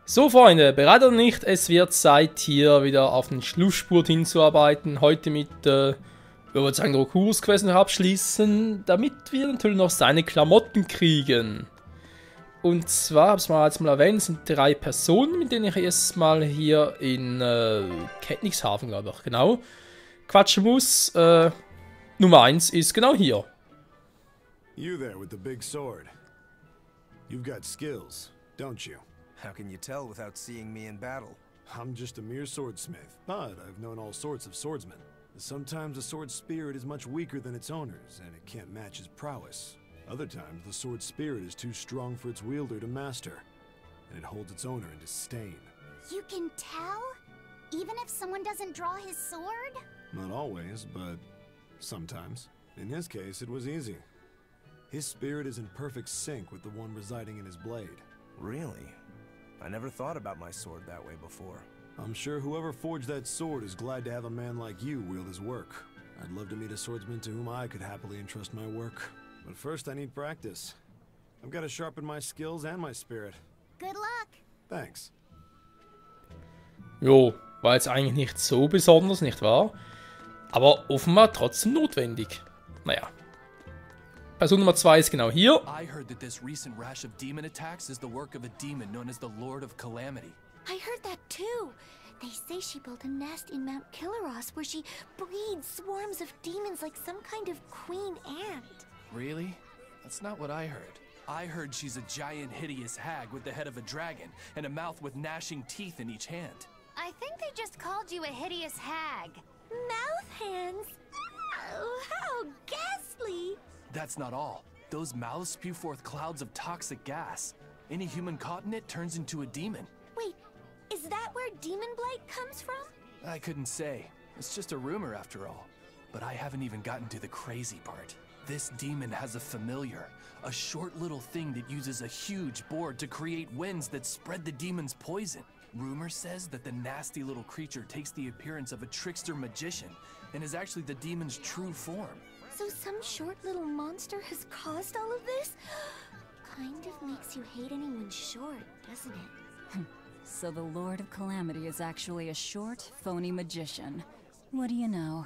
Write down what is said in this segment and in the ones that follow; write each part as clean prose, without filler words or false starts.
So, Freunde, bereit oder nicht, es wird Zeit, hier wieder auf den Schlussspurt hinzuarbeiten. Heute mit, ich würde sagen, Rokuros-Quest noch abschließen, damit wir natürlich noch seine Klamotten kriegen. Und zwar, habe ich es mal erwähnt, sind 3 Personen, mit denen ich erstmal hier in Ketnikshafen, glaube ich, genau, quatschen muss. Nummer 1 ist genau hier. You there with the big sword. You've got skills, don't you? How can you tell without seeing me in battle? I'm just a mere swordsmith, but I've known all sorts of swordsmen. Sometimes a sword's spirit is much weaker than its owner's, and it can't match his prowess. Other times, the sword's spirit is too strong for its wielder to master, and it holds its owner in disdain. You can tell? Even if someone doesn't draw his sword? Not always, but sometimes. In his case, it was easy. His spirit is in perfect sync with the one residing in his blade. Really? I never thought about my sword that way before. I'm sure whoever forged that sword is glad to have a man like you wield his work. I'd love to meet a swordsman to whom I could happily entrust my work. But first I need practice. I've got to sharpen my skills and my spirit. Good luck. Thanks. Jo, war jetzt eigentlich nicht so besonders, nicht wahr? Aber offenbar trotzdem notwendig. Naja. Person Nummer 2 ist genau hier. I heard that this recent rash of demon attacks is the work of a demon known as the Lord of Calamity. I heard that too. They say she built a nest in Mount Killaros where she breeds swarms of demons like some kind of queen ant. Really? That's not what I heard. I heard she's a giant, hideous hag with the head of a dragon and a mouth with gnashing teeth in each hand. I think they just called you a hideous hag. Mouth hands? Oh, how ghastly! That's not all. Those mouths spew forth clouds of toxic gas. Any human caught in it turns into a demon. Wait, is that where Demon Blight comes from? I couldn't say. It's just a rumor after all. But I haven't even gotten to the crazy part. This demon has a familiar, a short little thing that uses a huge board to create winds that spread the demon's poison. Rumor says that the nasty little creature takes the appearance of a trickster magician and is actually the demon's true form. So some short little monster has caused all of this? Kind of makes you hate anyone short, doesn't it? So the Lord of Calamity is actually a short, phony magician. What do you know?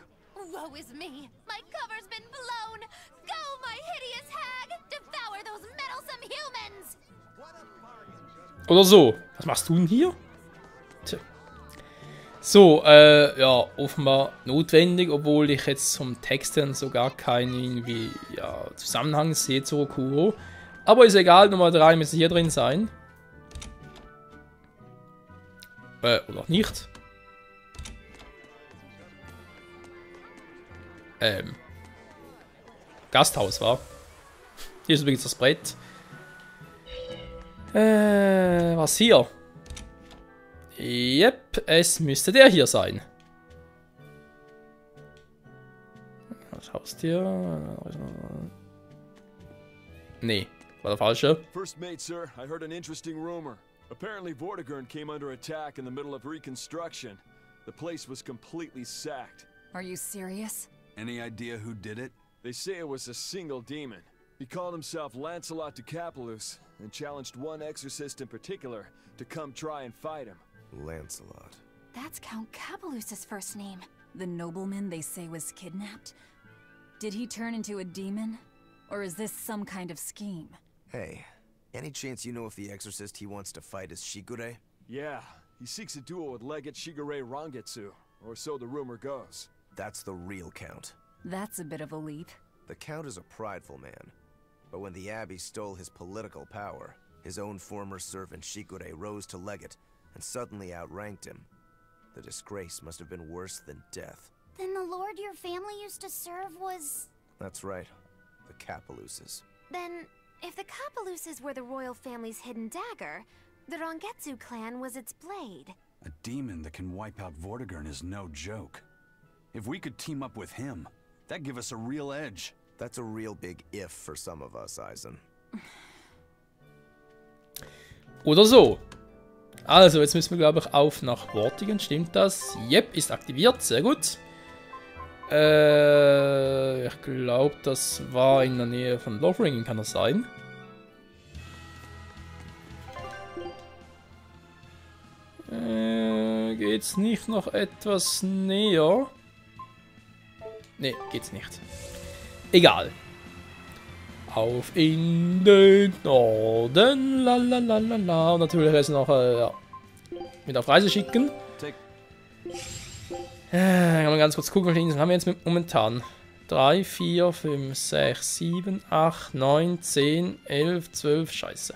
Woe is me! My cover's been blown! Go, my hideous hag! Devour those meddlesome humans! Oder so. Was machst du denn hier? Tja. So, ja, offenbar notwendig, obwohl ich jetzt zum Texten so gar keinen irgendwie, ja, Zusammenhang sehe zu Rokuro. Aber ist egal, Nummer 3 müsste hier drin sein. Oder nicht. Gasthaus, war. Hier ist übrigens das Brett. Was hier? Yep, es müsste der hier sein. Das Haustier. Nee, war der falsche. First mate, sir, I heard an interesting rumor. Apparently Vortigern came under attack in the middle of reconstruction. The place was completely sacked. Are you serious? Any idea who did it? They say it was a single demon. He called himself Lancelot de Capulus and challenged one exorcist in particular to come try and fight him. Lancelot. That's Count Capelus's first name. The nobleman they say was kidnapped? Did he turn into a demon? Or is this some kind of scheme? Hey, any chance you know if the exorcist he wants to fight is Shigure? Yeah, he seeks a duel with Legate Shigure Rangetsu, or so the rumor goes. That's the real Count. That's a bit of a leap. The Count is a prideful man. But when the Abbey stole his political power, his own former servant Shigure rose to Legate and suddenly outranked him. The disgrace must have been worse than death. Then the lord your family used to serve was... That's right. The Capeluses. Then, if the Capeluses were the royal family's hidden dagger, the Rangetsu clan was its blade. A demon that can wipe out Vortigern is no joke. If we could team up with him, that'd give us a real edge. That's a real big if for some of us, Eisen. Oder so. Also, jetzt müssen wir, glaube ich, auf nach Vortigern. Stimmt das? Yep, ist aktiviert. Sehr gut. Ich glaube, das war in der Nähe von Lothringen, kann das sein? Geht's nicht noch etwas näher? Ne, geht's nicht. Egal. Auf in den Norden, lalalala. Und natürlich jetzt noch ja, mit auf Reise schicken. Kann man ganz kurz gucken, wie viele Inseln haben wir jetzt momentan? 3, 4, 5, 6, 7, 8, 9, 10, 11, 12, scheiße.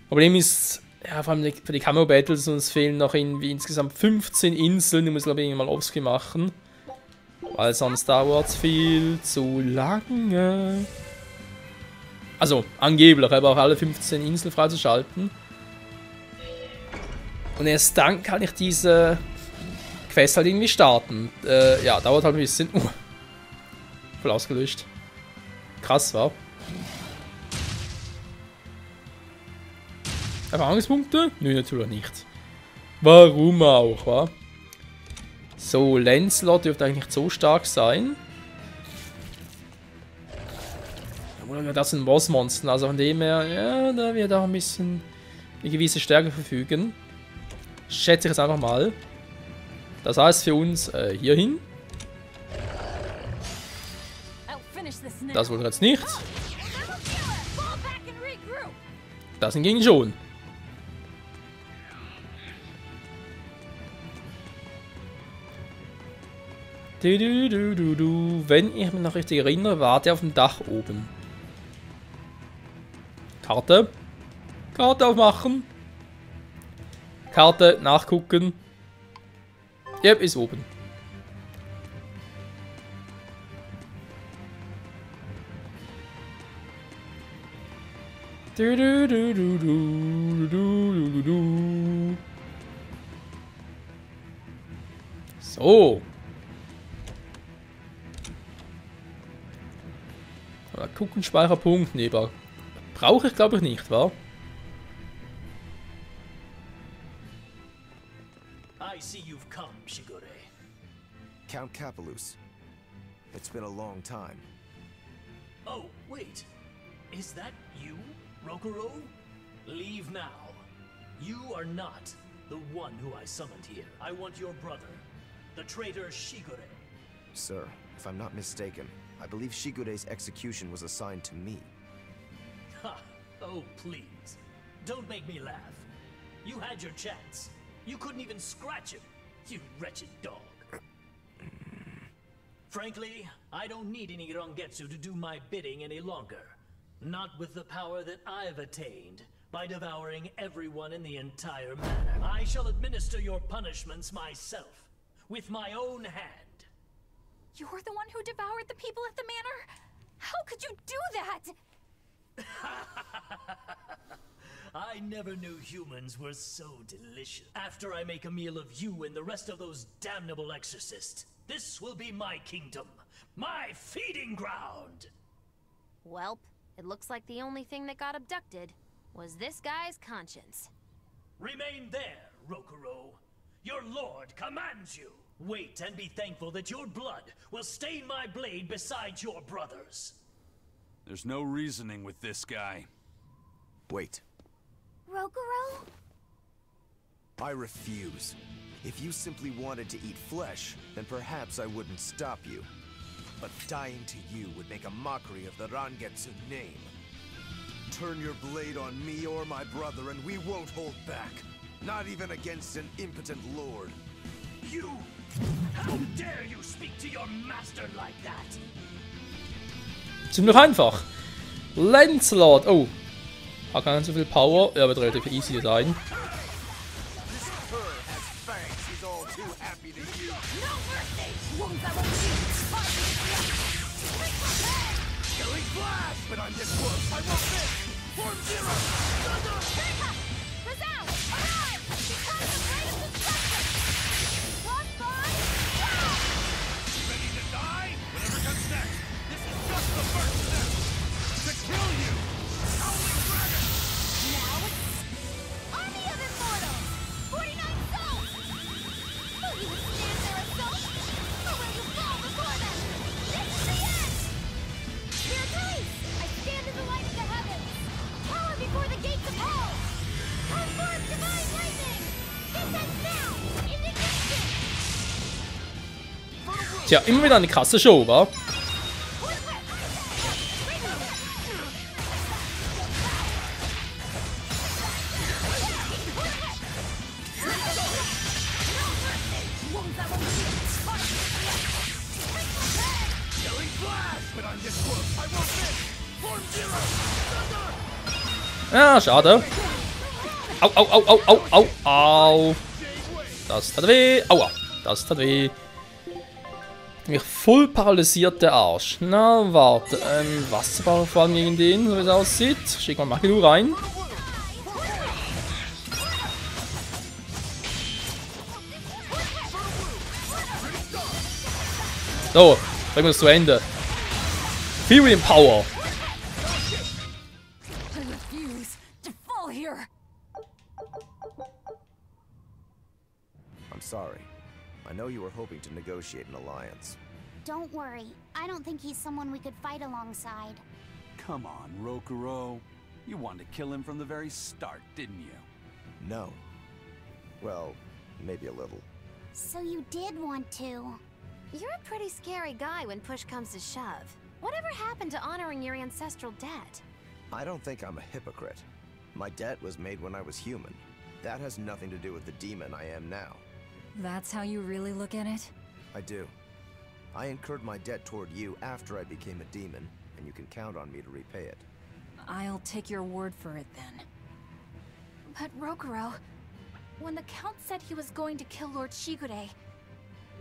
Problem ist, ja, vor allem für die Camo Battles uns fehlen noch irgendwie insgesamt 15 Inseln, die muss ich glaube ich mal offscreen machen. Weil sonst dauert es viel zu lange. Also, angeblich, aber auch alle 15 Inseln freizuschalten. Und erst dann kann ich diese Quest halt irgendwie starten. Ja, dauert halt ein bisschen. Voll ausgelöscht. Krass, war. Erfahrungspunkte? Nö, natürlich nicht. Warum auch, wa? So, Lancelot dürfte eigentlich nicht so stark sein. Oder das sind Bossmonster, also von dem her, ja, da wird auch ein bisschen eine gewisse Stärke verfügen. Schätze ich jetzt einfach mal. Das heißt für uns hier hin. Das wohl jetzt nicht. Das hingegen schon. Wenn ich mich noch richtig erinnere, warte auf dem Dach oben. Karte. Karte aufmachen. Karte nachgucken. Yep, ist oben. So. Mal gucken, Speicherpunkt. Nee, brauche ich glaube ich nicht, wa? I see you've come, Shigure. Count Capelus. It's been a long time. Oh, wait. Is that you, Rokuro? Leave now. You are not the one who I summoned here. I want your brother, the traitor Shigure. Sir, if I'm not mistaken, I believe Shigure's execution was assigned to me. Ha! Oh, please. Don't make me laugh. You had your chance. You couldn't even scratch him, you wretched dog. Frankly, I don't need any Rangetsu to do my bidding any longer. Not with the power that I've attained by devouring everyone in the entire manor. I shall administer your punishments myself, with my own hand. You're the one who devoured the people at the manor? How could you do that? I never knew humans were so delicious. After I make a meal of you and the rest of those damnable exorcists, this will be my kingdom, my feeding ground! Welp, it looks like the only thing that got abducted was this guy's conscience. Remain there, Rokuro. Your lord commands you. Wait and be thankful that your blood will stain my blade beside your brother's. There's no reasoning with this guy. Wait. Rokuro? I refuse. If you simply wanted to eat flesh, then perhaps I wouldn't stop you. But dying to you would make a mockery of the Rangetsu name. Turn your blade on me or my brother and we won't hold back. Not even against an impotent lord. You! How dare you speak to your master like that? Ziemlich einfach. Lancelot. Oh. Hat gar nicht so viel Power. Er wird relativ easy sein. Before the gates of hell! Tja, immer wieder eine krasse Show, wa? Ja, schade. Au, au, au, au, au, au, au. Das tat weh. Aua, das tat weh. Mich voll paralysiert der Arsch. Na, warte. Wasserball vor allem gegen den, so wie es aussieht. Schick mal Magidu rein. So, bringen wir es zu Ende. Fury and Power. I'm sorry. I know you were hoping to negotiate an alliance. Don't worry. I don't think he's someone we could fight alongside. Come on, Rokuro. You wanted to kill him from the very start, didn't you? No. Well, maybe a little. So you did want to. You're a pretty scary guy when push comes to shove. Whatever happened to honoring your ancestral debt? I don't think I'm a hypocrite. My debt was made when I was human. That has nothing to do with the demon I am now. That's how you really look at it? I do. I incurred my debt toward you after I became a demon, and you can count on me to repay it. I'll take your word for it then. But Rokuro, when the Count said he was going to kill Lord Shigure,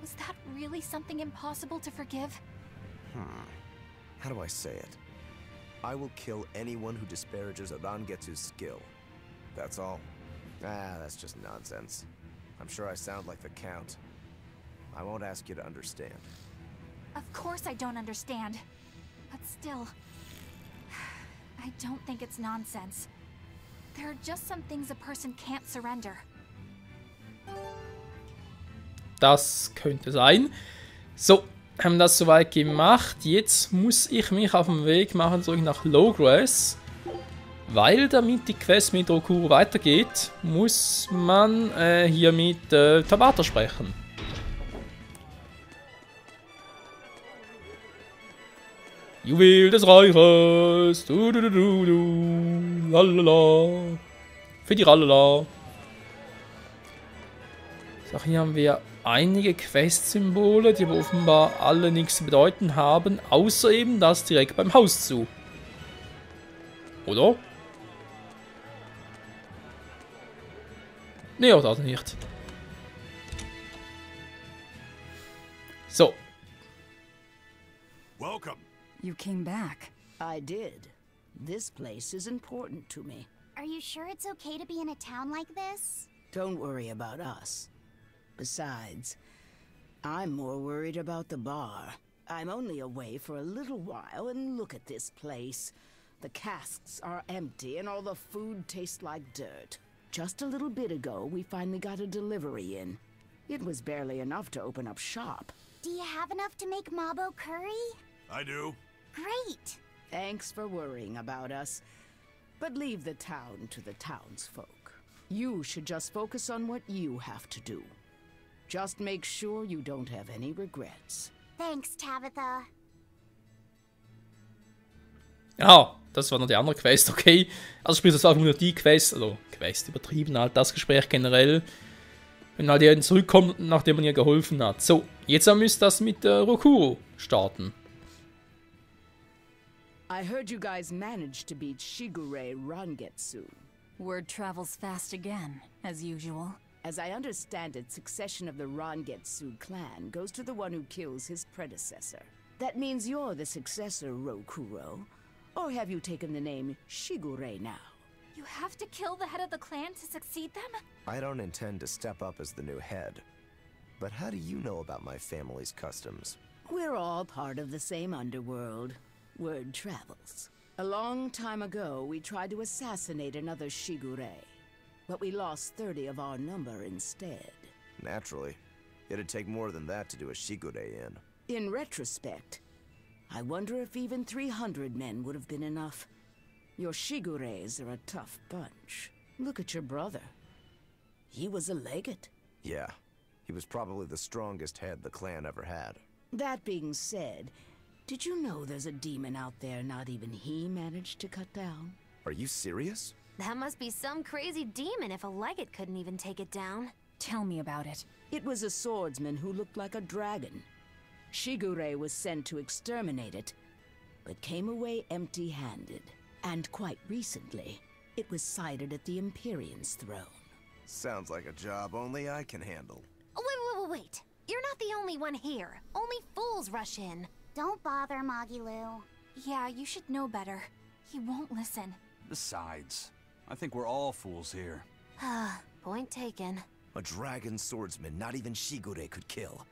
was that really something impossible to forgive? How do I say it? I will kill anyone who disparages Rangetsu's skill. That's all. That's just nonsense. I'm sure I sound like the Count. I won't ask you to understand. Of course I don't understand. But still, I don't think it's nonsense. There are just some things a person can't surrender. Das könnte sein. So, haben das soweit gemacht. Jetzt muss ich mich auf den Weg machen zurück nach Logress. Weil damit die Quest mit Rokuro weitergeht, muss man hier mit Tabata sprechen. Juwel des Reiches. Du, du, du, du, du. Lalala. Für die Lalala. So, hier haben wir einige Quest-Symbole, die aber offenbar alle nichts zu bedeuten haben, außer eben das direkt beim Haus zu. Oder? Nee, auch das nicht. So. Welcome. You came back. I did. This place is important to me. Are you sure it's okay to be in a town like this? Don't worry about us. Besides, I'm more worried about the bar. I'm only away for a little while, and look at this place. The casks are empty, and all the food tastes like dirt. Just a little bit ago, we finally got a delivery in. It was barely enough to open up shop. Do you have enough to make Mabo curry? I do. Great! Thanks for worrying about us. But leave the town to the townsfolk. You should just focus on what you have to do. Just make sure you don't have any regrets. Thanks, Tabitha. Ja, das war noch die andere Quest, okay. Also sprich, das war nur die Quest, also Quest übertrieben, halt das Gespräch generell. Wenn halt jemand zurückkommt, nachdem man ihr geholfen hat. So, jetzt müsst ihr das mit Rokuro starten. I heard you guys managed to beat Shigure Rangetsu. Word travels fast again, as usual. As I understand it, succession of the Rangetsu clan goes to the one who kills his predecessor. That means you're the successor, Rokuro. Or have you taken the name Shigure now? You have to kill the head of the clan to succeed them? I don't intend to step up as the new head. But how do you know about my family's customs? We're all part of the same underworld. Word travels. A long time ago, we tried to assassinate another Shigure. But we lost 30 of our number instead. Naturally. It'd take more than that to do a Shigure in. In retrospect, I wonder if even 300 men would have been enough. Your Shigures are a tough bunch. Look at your brother. He was a legate. Yeah. He was probably the strongest head the clan ever had. That being said, did you know there's a demon out there not even he managed to cut down? Are you serious? That must be some crazy demon if a legate couldn't even take it down. Tell me about it. It was a swordsman who looked like a dragon. Shigure was sent to exterminate it, but came away empty-handed. And quite recently, it was sighted at the Empyrean's throne. Sounds like a job only I can handle. Wait. You're not the only one here. Only fools rush in. Don't bother, Magilu. Yeah, you should know better. He won't listen. Besides, I think we're all fools here. Point taken. A dragon swordsman not even Shigure could kill.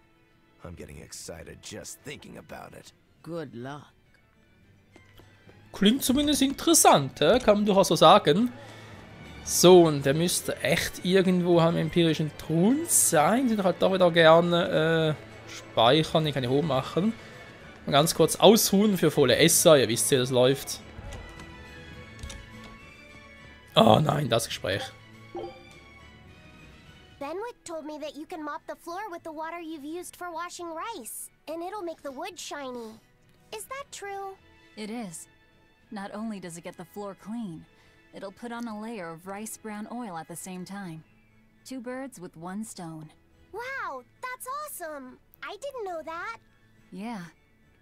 I'm getting excited just thinking about it. Good luck. Klingt zumindest interessant, kann man durchaus so sagen. So, und der müsste echt irgendwo am empirischen Thron sein. Den halt da wieder gerne speichern. Den kann ich hoch machen. Mal ganz kurz ausruhen für volle Esser. Ihr wisst ja, das läuft. Oh nein, das Gespräch. Benwick told me that you can mop the floor with the water you've used for washing rice, and it'll make the wood shiny. Is that true? It is. Not only does it get the floor clean, it'll put on a layer of rice brown oil at the same time. 2 birds with 1 stone. Wow, that's awesome! I didn't know that. Yeah,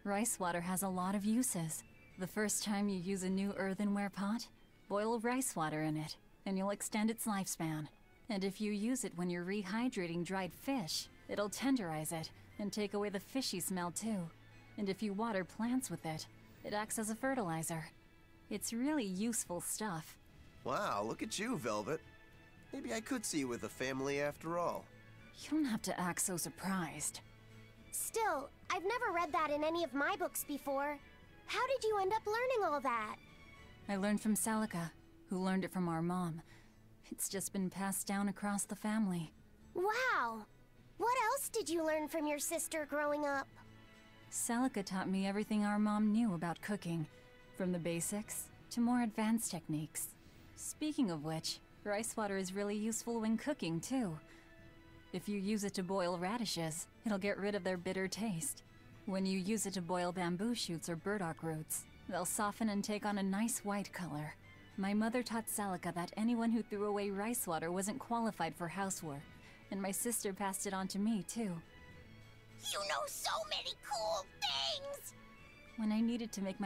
rice water has a lot of uses. The first time you use a new earthenware pot, boil rice water in it, and you'll extend its lifespan. And if you use it when you're rehydrating dried fish, it'll tenderize it and take away the fishy smell too. And if you water plants with it, it acts as a fertilizer. It's really useful stuff. Wow, look at you, Velvet. Maybe I could see you with a family after all. You don't have to act so surprised. Still, I've never read that in any of my books before. How did you end up learning all that? I learned from Celica, who learned it from our mom. It's just been passed down across the family. Wow! What else did you learn from your sister growing up? Celica taught me everything our mom knew about cooking, from the basics to more advanced techniques. Speaking of which, rice water is really useful when cooking too. If you use it to boil radishes, it'll get rid of their bitter taste. When you use it to boil bamboo shoots or burdock roots, they'll soften and take on a nice white color. My mother taught Celica that anyone who threw away rice water wasn't qualified for housework, and my sister passed it on to me too. You know so many cool things! When I needed to make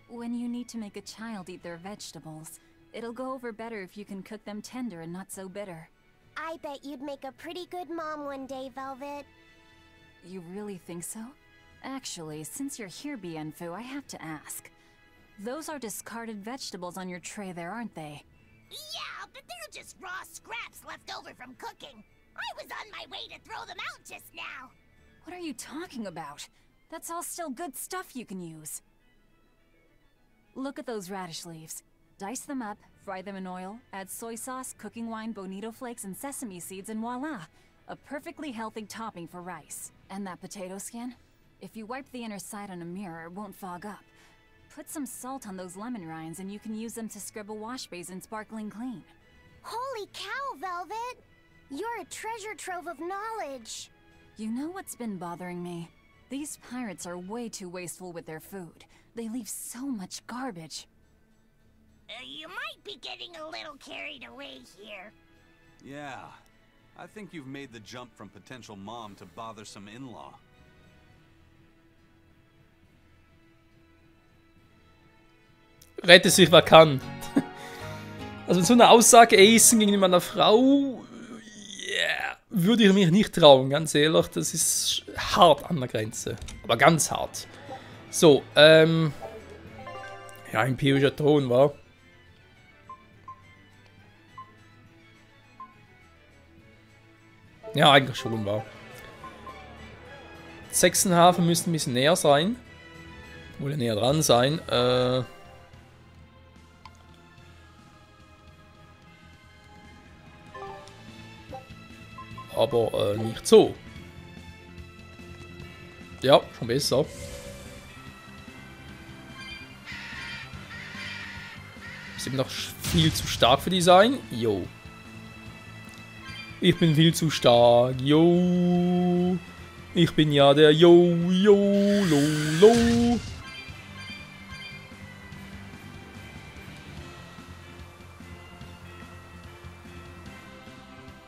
when you need to make a child eat their vegetables, it'll go over better if you can cook them tender and not so bitter. I bet you'd make a pretty good mom one day, Velvet. You really think so? Actually, since you're here, Bienfu, I have to ask. Those are discarded vegetables on your tray there, aren't they? Yeah, but they're just raw scraps left over from cooking. I was on my way to throw them out just now. What are you talking about? That's all still good stuff you can use. Look at those radish leaves. Dice them up, fry them in oil, add soy sauce, cooking wine, bonito flakes, and sesame seeds, and voila! A perfectly healthy topping for rice. And that potato skin? If you wipe the inner side on a mirror, it won't fog up. Put some salt on those lemon rinds and you can use them to scrub a wash basin sparkling clean. Holy cow, Velvet! You're a treasure trove of knowledge. You know what's been bothering me? These pirates are way too wasteful with their food. They leave so much garbage. You might be getting a little carried away here. Yeah, I think you've made the jump from potential mom to bothersome in-law. Rette sich, wer kann. Also so eine Aussage Acen gegenüber einer Frau, yeah, würde ich mich nicht trauen, ganz ehrlich. Das ist hart an der Grenze. Aber ganz hart. So, ja, empirischer Thron, wa? Ja, eigentlich schon, wa? Sechsenhafen müssten ein bisschen näher sein. Oder näher dran sein. Aber nicht so. Ja, schon besser. Ist noch viel zu stark für die sein? Jo. Ich bin viel zu stark. Jo. Ich bin ja der Yo-Yo-Lo-Lo.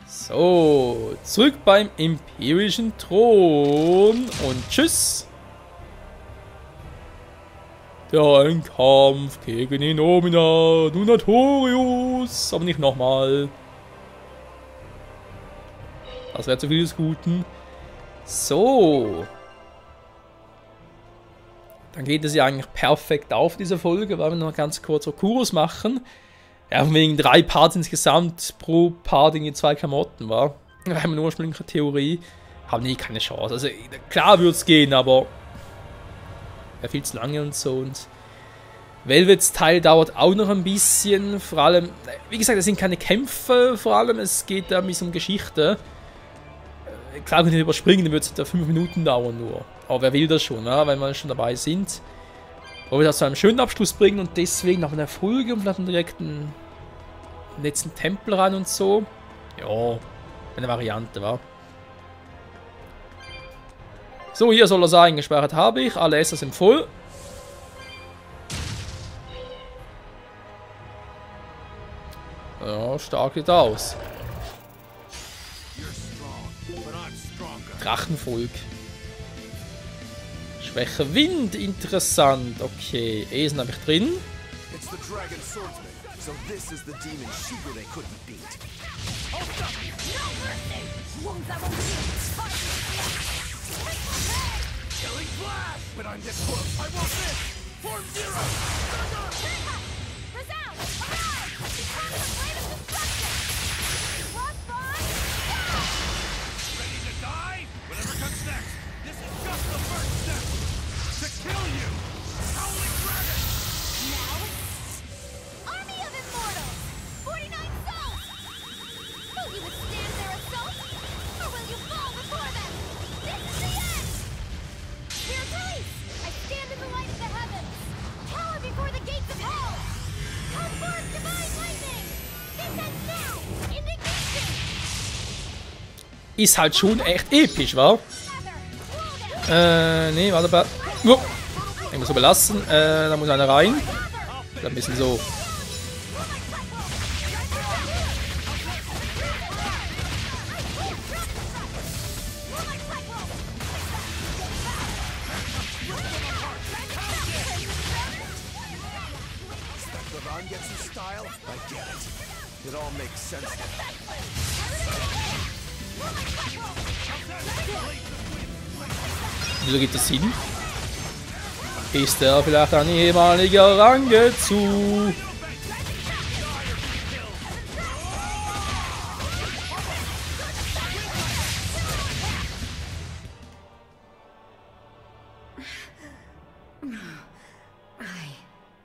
So, zurück beim imperialen Thron und tschüss. Der Endkampf gegen Innomina Donatorius. Aber nicht nochmal. Das wäre zu viel des Guten. So. Dann geht es ja eigentlich perfekt auf, diese Folge, weil wir noch ganz kurz Kurs machen. Ja, wegen 3 Parts insgesamt, pro Part irgendwie 2 Klamotten, war. Das war meine ursprüngliche Theorie. Haben nie keine Chance. Also klar würde es gehen, aber ja, viel zu lange und so. Und Velvets Teil dauert auch noch ein bisschen. Vor allem, wie gesagt, es sind keine Kämpfe, vor allem, es geht da ein bisschen um Geschichte. Klar, wenn wir überspringen, dann wird es etwa 5 Minuten dauern nur. Aber wer will das schon, ja, wenn wir schon dabei sind. Wollen wir das zu einem schönen Abschluss bringen und deswegen nach einer Folge und dann direkt einen letzten Tempel rein und so. Ja, eine Variante, wa? So, hier soll er sein. Gespeichert habe ich. Alle Esser sind voll. Ja, stark sieht aus. Drachenvolk. Schwäche Wind, interessant. Okay, Esen habe ich drin. Ist halt schon echt episch, wa? Nee, warte mal. Ich muss so belassen. Da muss einer rein. Ein bisschen so. Wieso geht das hin? Ist er vielleicht ein ehemaliger Rangetsu?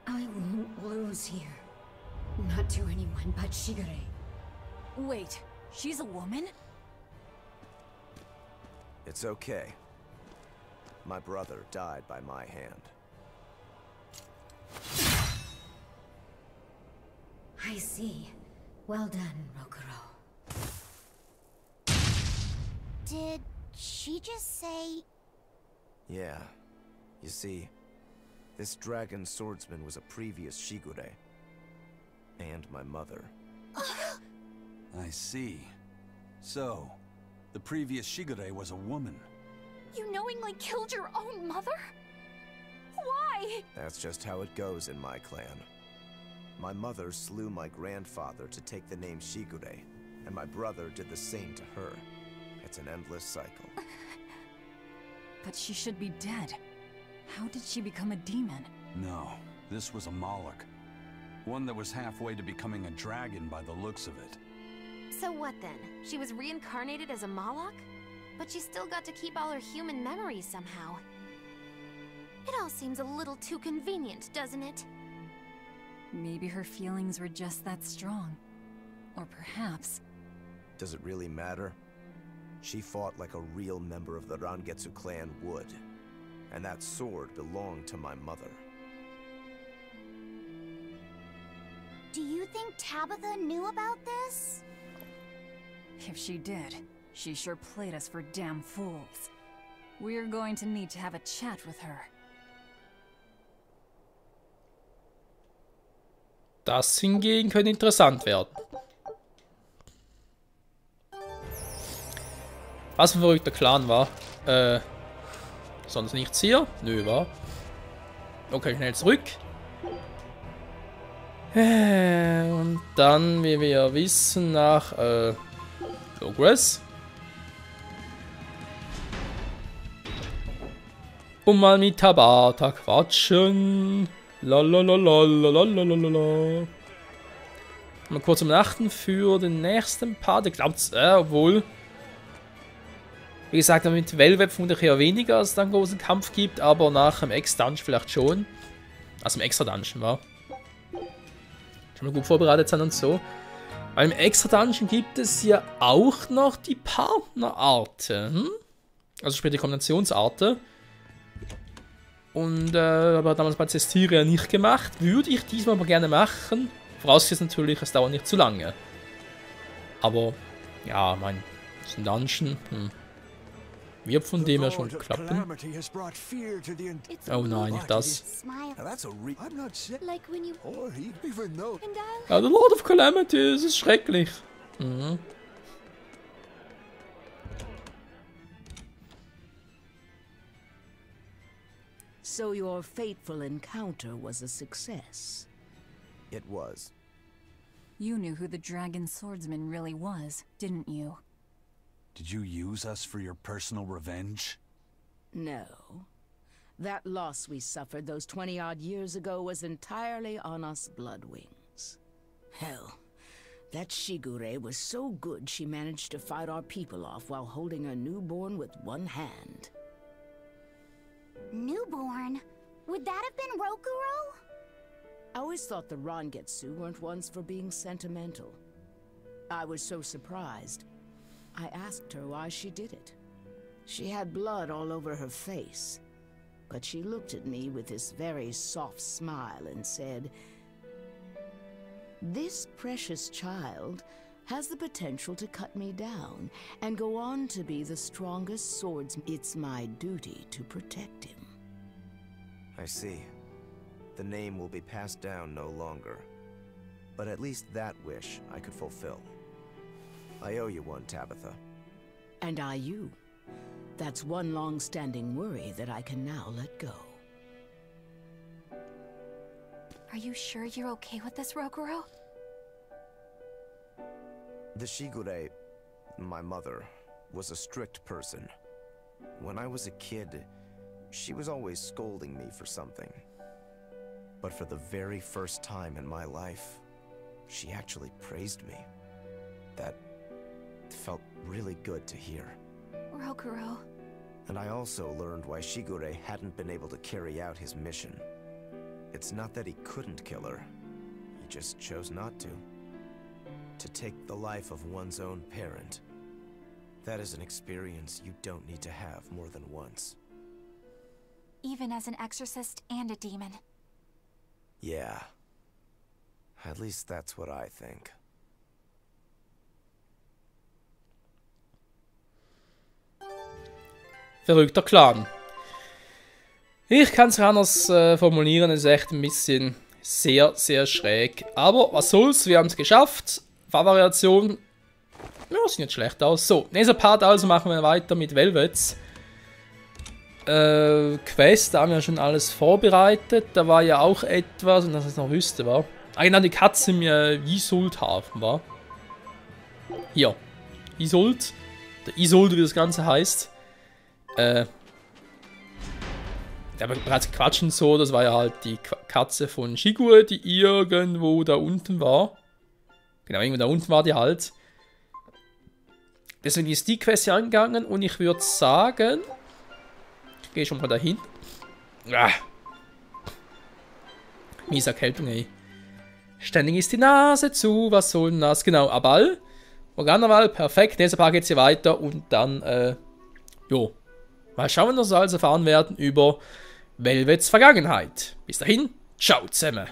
I won't lose here. Not to anyone but Shigure. Wait, she's a woman? It's okay. My brother died by my hand. I see. Well done, Rokuro. Did she just say... Yeah. You see, this dragon swordsman was a previous Shigure. And my mother. I see. So, the previous Shigure was a woman. You knowingly killed your own mother? Why? That's just how it goes in my clan. My mother slew my grandfather to take the name Shigure, and my brother did the same to her. It's an endless cycle. But she should be dead. How did she become a demon? No, this was a Moloch. One that was halfway to becoming a dragon by the looks of it. So what then? She was reincarnated as a Moloch? But she still got to keep all her human memories somehow. It all seems a little too convenient, doesn't it? Maybe her feelings were just that strong. Or perhaps... Does it really matter? She fought like a real member of the Rangetsu clan would. And that sword belonged to my mother. Do you think Tabitha knew about this? If she did, she sure played us for damn fools. We're going to need to have a chat with her. Das hingegen könnte interessant werden. Was für ein verrückter Clan war. Sonst nichts hier? Nö, war. Okay, schnell zurück. Und dann, wie wir wissen, nach Progress. Und mal mit Tabata quatschen. Lalalalalalalalalala. Mal kurz Achten für den nächsten Part. Ich glaube, obwohl. Wie gesagt, mit Velvet vermutlich eher weniger, als es dann einen großen Kampf gibt, aber nach dem Ex-Dungeon vielleicht schon. Also im Extra-Dungeon war. Schon mal gut vorbereitet sein und so. Weil im Extra-Dungeon gibt es ja auch noch die Partnerarten. Also sprich die Kombinationsarten. Und aber damals bei Cestiria nicht gemacht. Würde ich diesmal aber gerne machen. Vorausgesetzt natürlich, es dauert nicht zu lange. Aber, ja, mein, das ist ein Dungeon. Wird von dem her schon klappen. Oh nein, nicht das. Ja, the Lord of Calamity, es ist schrecklich. So your fateful encounter was a success. It was. You knew who the Dragon Swordsman really was, didn't you? Did you use us for your personal revenge? No. That loss we suffered those 20-odd years ago was entirely on us Bloodwings. Hell, that Shigure was so good she managed to fight our people off while holding a newborn with one hand. Newborn? Would that have been Rokuro? I always thought the Rangetsu weren't ones for being sentimental. I was so surprised. I asked her why she did it. She had blood all over her face, but she looked at me with this very soft smile and said, "This precious child has the potential to cut me down and go on to be the strongest swordsman. It's my duty to protect him." I see. The name will be passed down no longer. But at least that wish I could fulfill. I owe you one, Tabitha. And I you. That's one long-standing worry that I can now let go. Are you sure you're okay with this, Rokuro? The Shigure, my mother, was a strict person. When I was a kid, she was always scolding me for something. But for the very first time in my life, she actually praised me. That felt really good to hear. Rokuro. And I also learned why Shigure hadn't been able to carry out his mission. It's not that he couldn't kill her, he just chose not to. To take the life of one's own parent. That is an experience you don't need to have more than once. Even as an exorcist and a demon. Yeah. At least that's what I think. Verrückter Clan. Ich kann es anders formulieren, es ist echt ein bisschen sehr, sehr schräg. Aber was soll's, wir haben es geschafft. Farbvariation, ja, sieht nicht schlecht aus. So, nächster Part also machen wir weiter mit Velvets. Quest, da haben wir schon alles vorbereitet. Da war ja auch etwas, und das ich noch wüsste, war. Ah, genau, die Katze im Isoldhafen war. Hier. Isold. Der Isold, wie das Ganze heißt. Der haben bereits gequatscht und so. Das war ja halt die Katze von Shigure, die irgendwo da unten war. Genau, irgendwo da unten war die halt. Deswegen ist die Quest hier angegangen und ich würde sagen. Ich gehe schon mal dahin. Ah. Miese Erkältung, ey. Ständig ist die Nase zu, was soll denn das? Genau, Abal. Organaval, perfekt. Nächster Part geht's hier weiter und dann, jo. Mal schauen, was wir also erfahren werden über Velvets Vergangenheit. Bis dahin, ciao zusammen.